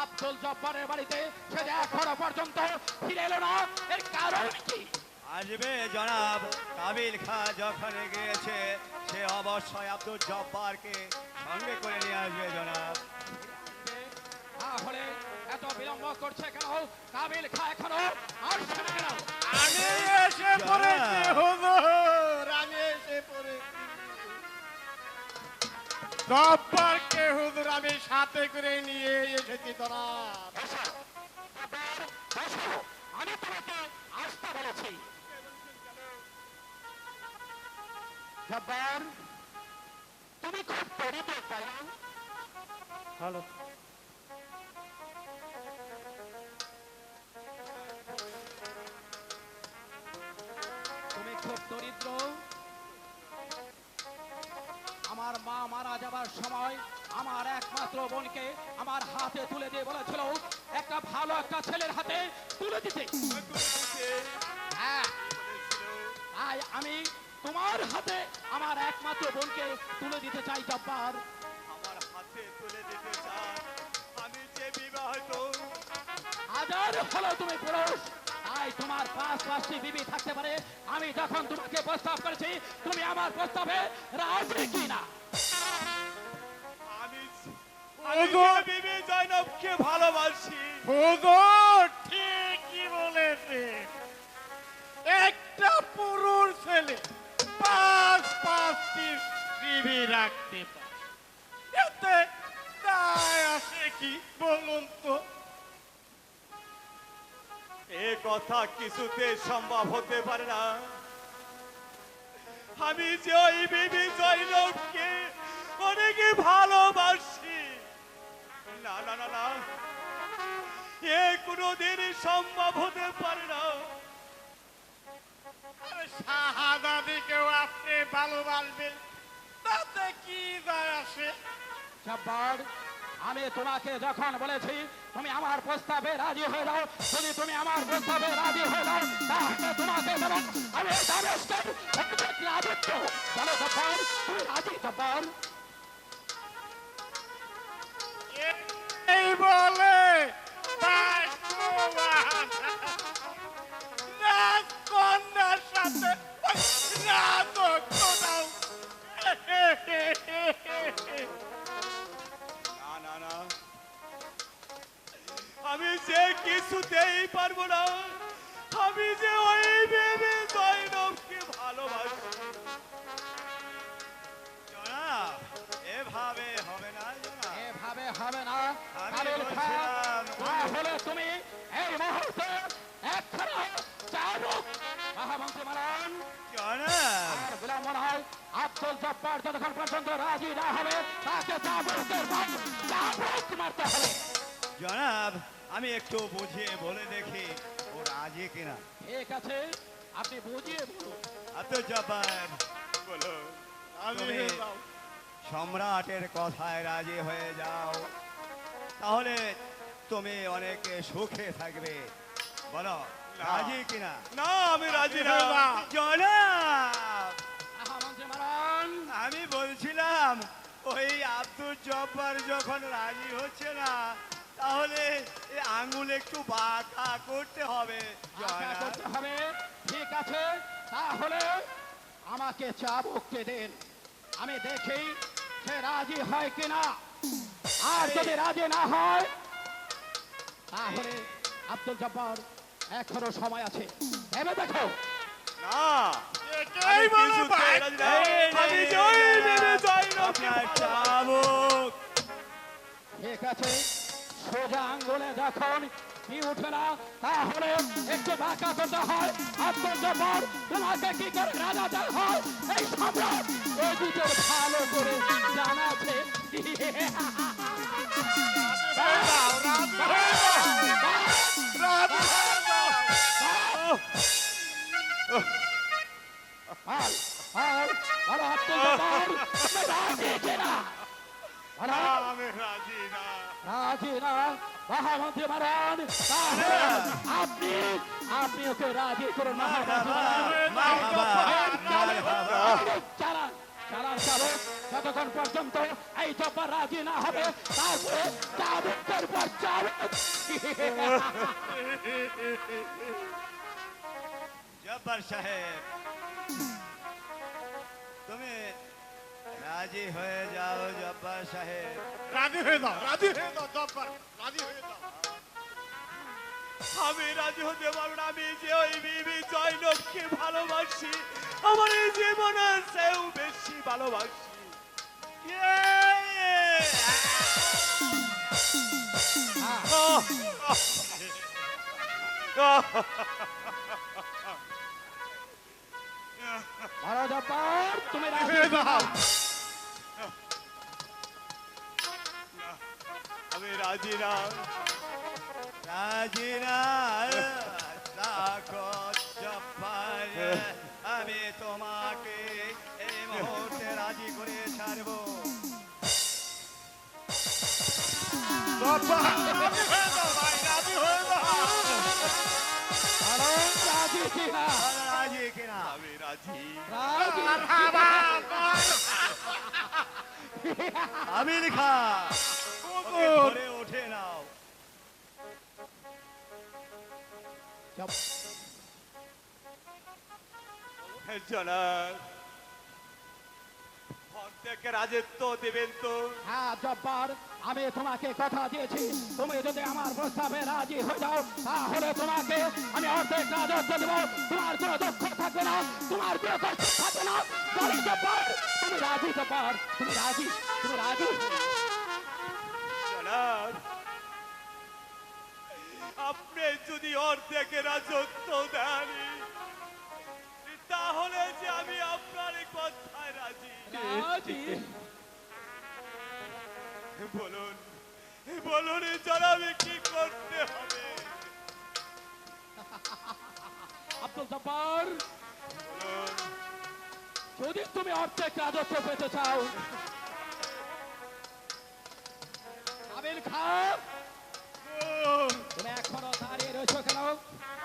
আব্দুল জব্বারের বাড়িতে সে যে এখনো পর্যন্ত ফিরে এলো না, এর কারণ কি? আসবে জনাব। কাবিল খা যখন গিয়েছে সে অবশ্যই আব্দুল জব্বারকে সঙ্গে করে নিয়ে আসবে জনাব। তাহলে এত বিলম্ব করছে কেন? কাবিল খা এখনো আসছে না কেন? আমি এসে পড়েছি হুজুর, আমি এসে পড়েছি। জব্বারকে হুজুর আমি সাথে করে নিয়ে এসেছি জনাব। আমি তোমাকে আসতে বলেছি। জব্বার, তুমি খুব দরিদ্র তাই না? হ্যালো, তুমি খুব দরিদ্র। আমার মা মারা যাবার সময় আমার একমাত্র বোনকে আমার হাতে তুলে দিয়ে বলেছিল একটা ভালো একটা ছেলের হাতে তুলে দিতে। হ্যাঁ, তাই আমি তোমার হাতে আমার একমাত্র বোনকে তুলে দিতে চাই জব্বার। আমার হাতে তুলে দিতে চান? আমি যে বিবাহিত। হাজার হলো তুমি পুরুষ, তাই তোমার পাঁচটি বিবি থাকতে পারে। আমি যখন তোমাকে প্রস্তাব করেছি তুমি আমার প্রস্তাবে রাজি কিনা? আমি যে বিবি জয়নবকে ভালোবাসি। হুজুর ঠিকই বলেছে। একটা পুরুষ ছেলে পাঁচটি বিবি রাখতে পারে, এতে দায় আসে কি বলুন তো? এ কথা কিছুতে সম্ভব হতে পারে না। আমি যে ওই বিবি জয়নবকে অনেকে ভালোবাসি। না না না না, এ কোনোদিন সম্ভব হতে পারে না। শাহাদাদিকেও আপনি ভালোবাসবেন, তাতে কি যায় আসে? জব্বার, আমি তোমাকে যখন বলেছি তুমি আমার প্রস্তাবে রাজি হয়ে যাও, যদি তুমি আমার প্রস্তাবে রাজি হয়ে যাও তাহলে তোমাকে দেব আমি দামেস্কের রাজত্ব। বলো জব্বার, তুমি রাজি? জব্বার এই বলে ভাগ্যবান রাজকন্যার সাথে রাজত্ব দাও। না না না, আমি যে কিছুতেই পারবো না। আমি যে ওই বিবি জয়নবকে ভালোবাসি। জনাব, এভাবে হবে না জনাব। এভাবে হবে না। আমি কাবিল খান, বলছিলাম, তাহলে তুমি এই মুহূর্তে একখানা চাবুক মহামন্ত্রী মারান। জনাব, আর বিলম্ব নয়, আব্দুল জব্বার যতক্ষণ পর্যন্ত রাজি না হবে তাকে চাবুকের চাবুক মারতে হবে। জনাব, আমি একটু বুঝিয়ে বলে দেখি ও রাজি কিনা। ঠিক আছে, আপনি বুঝিয়ে বলুন। আব্দুল জব্বার, বলো তুমি সম্রাটের কথায় রাজি হয়ে যাও, তাহলে তুমি অনেক সুখে থাকবে। বলো রাজি কিনা? না, আমি রাজি না জনাব। মহামন্ত্রী মারান, আমি বলছিলাম ওই আব্দুল জব্বার যখন রাজি হচ্ছে না, তাহলে এই আঙ্গুল একটু বাঁকা করতে হবে আশা জনাব। করতে হবে। ঠিক আছে, তাহলে আমাকে চাবুককে দিন, আমি দেখি সে রাজি হয় কিনা। আর যদি রাজি না হয় তাহলে আব্দুল জব্বার এখনো সময় আছে, ভেবে দেখো। না, এটাই বলে ভাগ্য। আমি জয় দেবে আপনার চাবুক। ঠিক আছে, সোজা আঙ্গুলে যখন কি উঠে না তাহলে একটু বাঁকা করতে হয়। আব্দুল জব্বার তোমাকে কি করে রাজা দেওয়া হয় এই সম্রাট এই দুটোর ভালো করে জানা আছে। আর আর আর আব্দুল জব্বার তুমি রাজি কিনা? আমি রাজি না। রাজি না? মহামন্ত্রী মারান, তাহলে আপনি আপনি ওকে রাজি করুন। মহামন্ত্রী মারান, চালান চালান চালান। যতক্ষণ পর্যন্ত এই জব্বার রাজি না হবে তারপরে চাবুকের পর চাবুক। জব্বার সাহেব, তুমি রাজি হয়ে যাও জব্বার সাহেব। রাজি হয়ে যাও, রাজি হয়ে যাও জব্বার, রাজি হয়ে যাও। আমি রাজি হতে পারবো না। আমি যে ওই বিবি জয়নবকে ভালোবাসি, আমার এই জীবনের চেয়েও বেশি ভালোবাসি। বড় জব্বার তুমি রাজি হয়ে যাও। আমি রাজি না, রাজি না। দেখো জব্বার, আমি তোমাকে এই মুহূর্তে রাজি করে ছাড়বো। জব্বার, রাজি হয়ে যাও ভাই, রাজি হয়ে যাও। কারণ রাজি কিনা রাজি কিনা? আমি রাজি। রাজি আমি লিখা ওকে ধরে উঠে নাও। জনাব, অর্ধেক রাজত্ব দেবেন তো? হ্যাঁ জব্বার, আমি তোমাকে কথা দিয়েছি তুমি যদি আমার প্রস্তাবে রাজি হয়ে যাও তাহলে তোমাকে আমি অর্ধেক রাজত্ব দেবো। তোমার কোনো দুঃখ থাকবে না, তোমার কোনো কষ্ট থাকবে না। বলো জব্বার, তুমি রাজি? জব্বার তুমি রাজি? তুমি রাজি? জনাব, আপনি যদি অর্ধেক রাজত্ব দেন তাহলে যে আমি আপনার কথায় রাজি। রাজি? বলুন, বলুন জনাব, কি করতে হবে? আব্দুল জব্বার, বলুন। যদি তুমি অর্ধেক রাজত্ব পেতে চাও, কাবিল খান, তুমি এখনো দাঁড়িয়ে রয়েছো কেন?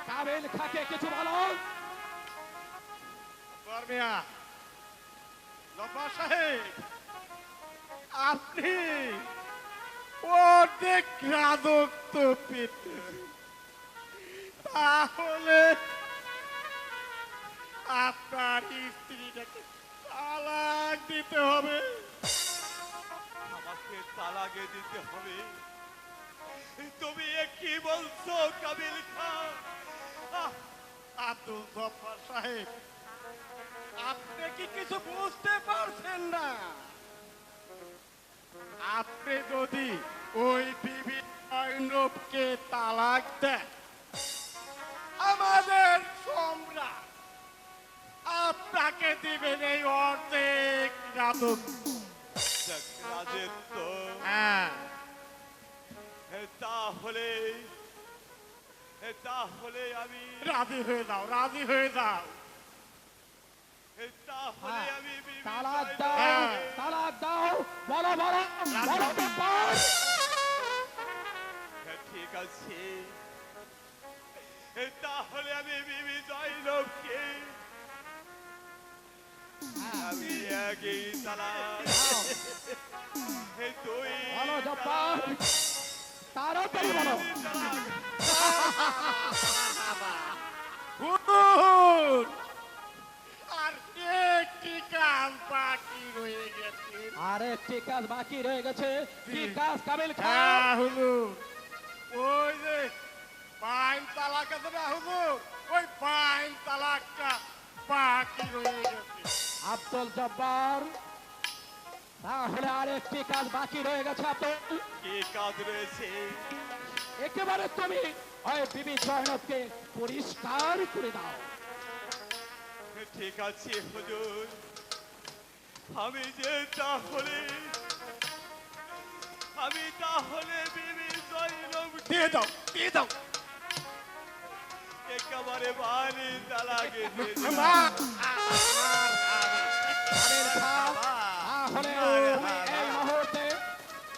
কাবিল খাকে কিছু বলো। বর্মিয়া, জব্বার সাহেব, আপনি অর্ধেক রাজত্ব পেতে তাহলে আপনার স্ত্রীটাকে তালাক দিতে হবে। আমাকে তালাকে দিতে হবে? তুমি এ কি বলছো কাবিল খান? আব্দুল জব্বার সাহেব, আপনি কি কিছু বুঝতে পারছেন না? আপনি যদি ওই বিবি জয়নবকে তালাক দেন, আমাদের সম্রাট আপনাকে দিবেন এই অর্ধেক রাজত্ব। রাজত্ব? হ্যাঁ, তাহলে তাহলে আমি রাজি হয়ে যাও, রাজি হয়ে যাও। তাহলে আমি বিবি তালাক জয়নব- দাও, হ্যাঁ। তালাক দাও, বলো বলো বলো জব্বার। ঠিক আছে, তাহলে আমি বিবি জয়নবকে আমি একই তালাক দাও, দুই বলো জব্বার, তাড়াতাড়ি বলো। হুজুর, আর একটি কাজ বাকি রয়ে গেছে। আর একটি কাজ বাকি রয়ে গেছে। কি কাজ কাবিল খান? হ্যাঁ হুজুর, ওই যে পাইন তালাক আছে না হুজুর, ওই পাইন তালাকটা বাকি রয়ে গেছে। আব্দুল জব্বার, তাহলে আর একটি কাজ বাকি রয়ে গেছে আব্দুল। কি কাজ রয়েছে? একেবারে তুমি ওই বিবি জয়নবকে পরিষ্কার করে দাও। ঠিক আছে হুজুর, আমি তাহলে বিবি জয়নব দিয়ে দাও, দিয়ে দাও। একেবারে বাড়ি তালাকে দিয়ে দেব। মা, কাবিল খান,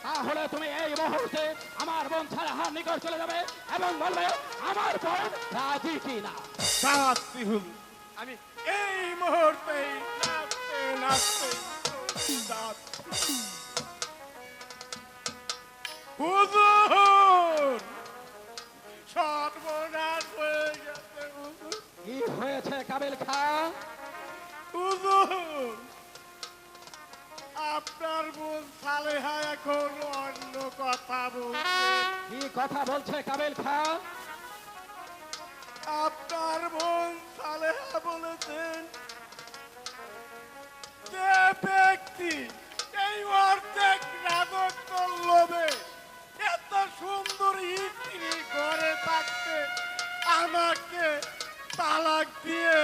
তাহলে তুমি এই মুহূর্তে আমার বোন ছাড়া হার নিকট চলে যাবে এবং বলবে আমার বোন রাজি কিনা। যাচ্ছি হুজুর, আমি এই মুহূর্তে নাচতে নাচতে যাচ্ছি। হুজুর সর্বনাশ হয়ে গেছে হুজুর। কি হয়েছে কাবিল খা? হুজুর আপনার বোন সালেহা এখন অন্য কথা বলছে। কি কথা বলছে কাবিল খা? আপনার বোন সালেহা বলেছেন যে ব্যক্তি এই অর্ধেক রাজত্ব লোভে এত সুন্দর স্ত্রী ঘরে থাকতে আমাকে তালাক দিয়ে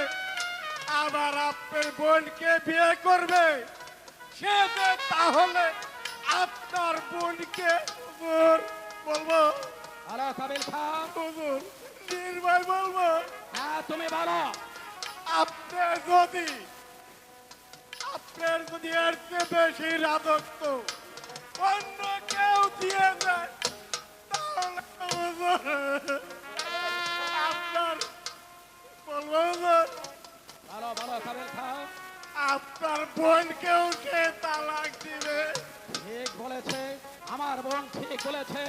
আবার আপনার বোনকে বিয়ে করবে, সে যে তাহলে আপনার বোনকে হুজুর বলবো, হ্যালো কাবিল খা, হুজুর নির্ভয় বলবো, হ্যাঁ তুমি বলো। আপনার যদি এর চেয়ে বেশি রাজত্ব অন্য কেউ দিয়ে দেয় তাহলে হুজুর আপনার বলবো হুজুর বলো বলো কাবিল খা। আপনার বোনকেও সে তালাক দিবে। ঠিক বলেছে, আমার বোন ঠিক বলেছে।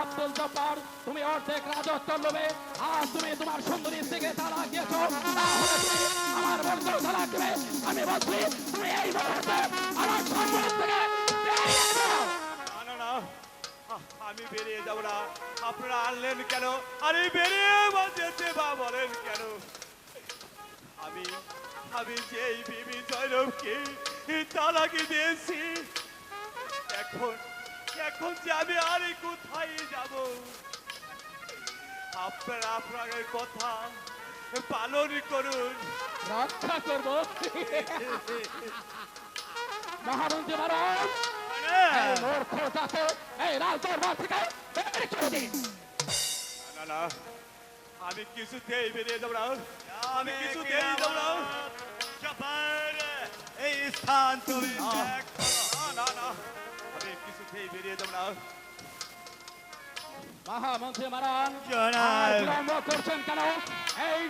আব্দুল জব্বার, তুমি অর্ধেক রাজত্ব লোভে আজ তুমি তোমার সুন্দরী স্ত্রীকে তালাক দিয়েছো, তাহলে তুমি আমার বোনকেও তালাক দিবে। আমি বলছি তুমি এই মুহূর্তে আমার সম্মান থেকে বেরিয়ে যাও। না না না আমি বেরিয়ে যাব না। আপনারা আনলেন কেন? আরে বেরিয়ে যেতে বা বলেন কেন? আমি আমি যে এই বিবি জয়নবকে তালাকি দিয়েছি, এখন এখন যে আমি আর কোথায় যাব? আপনারা আপনাদের কথা পালন করুন। রক্ষা করবো মহামন্ত্রী মহারাজ, এই মূর্খ জাতে এই রাজদরবার থেকে বের করে দিন। না না আমি কিছুতেই বেরিয়ে যাব না। আমি কিছুতেই যাব না। এই স্থান তুমি না না আমি কিছুতেই বেরিয়ে যাব না। মহামন্ত্রী মহারাজ, জনাব। আর বিলম্ব করছেন কেন? এই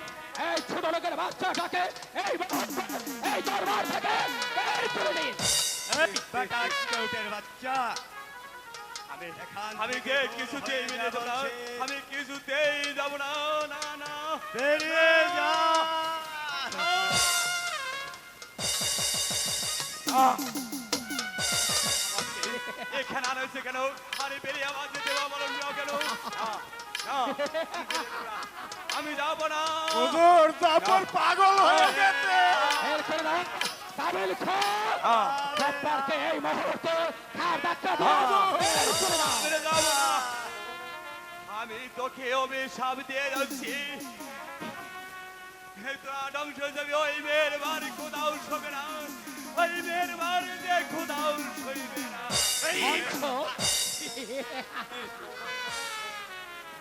এই ছোট লোকের বাচ্চাটাকে এই এই দরবার থেকে বের করে দিন। বাচ্চা আমি এখান আমি থেকে কে দূর কিছুতেই হয়ে বেরিয়ে যাব না। বলছি। আমি কিছুতেই যাব না। না না বেরিয়ে যা এখানে আনা হয়েছে কেন? আরে বেরিয়ে আমার যেতে বলেন না কেন? না, না, আমি যাব না। হুজুর জাফর পাগল হয়ে গেছে। বের করে দাও কাবিল খা, জব্বারকে এই মুহূর্তে ঘাড় ধাক্কা দাও, বের করে দাও। বেরিয়ে যাব না। আমি তোকে অভিশাপ দিয়ে যাচ্ছি। ধ্বংস যাবে ওই মেয়ের বাড়ি কোথাও শোবে না। ওই মেয়ের বাড়ি যে কোথাও সইবে না।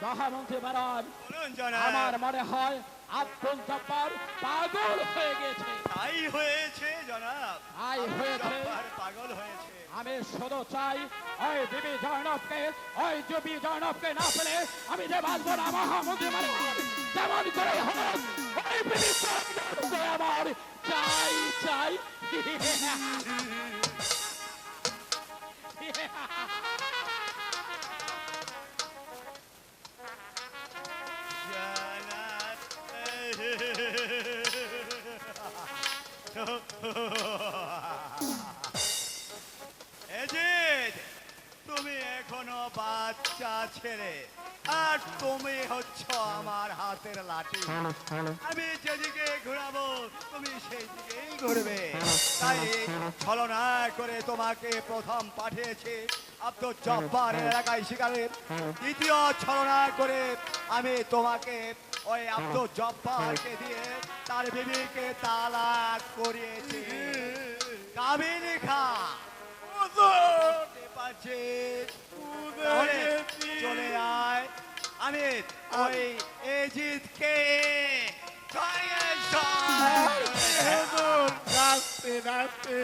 মহামন্ত্রী মহারাজ, বলুন জনাব। আমার মনে হয় আব্দুল জব্বার পাগল হয়ে গেছে। তাই হয়েছে জনাব, তাই হয়েছে। জব্বার পাগল হয়েছে। আমি শুধু চাই ওই বিবি জয়নবকে, ওই জবি জয়নবকে না পেলে আমি যে বাঁচবো না। মহামন্ত্রী মহারাজ, যেমন করে হোক ওই বিবি জয়নবকে আমার চাই চাই। জনাব। এজিদ, তুমি এখনো বাচ্চা ছেলে আর তুমি হচ্ছ আমার হাতের লাঠি। আমি যেদিকে ঘুরাবো তুমি সেই দিকেই ঘুরবে। তাই ছলনা করে তোমাকে প্রথম পাঠিয়েছি আব্দুল জব্বার এলাকায় শিকারের। দ্বিতীয় ছলনা করে আমি তোমাকে ওই আব্দুল জব্বারকে দিয়ে তার বিবিকে তালাক করিয়েছি। কাবিল খা বুঝতে পারছিস? তাহলে চলে আয়, আমি ওই এজিদকে হুজুর নাচতে নাচতে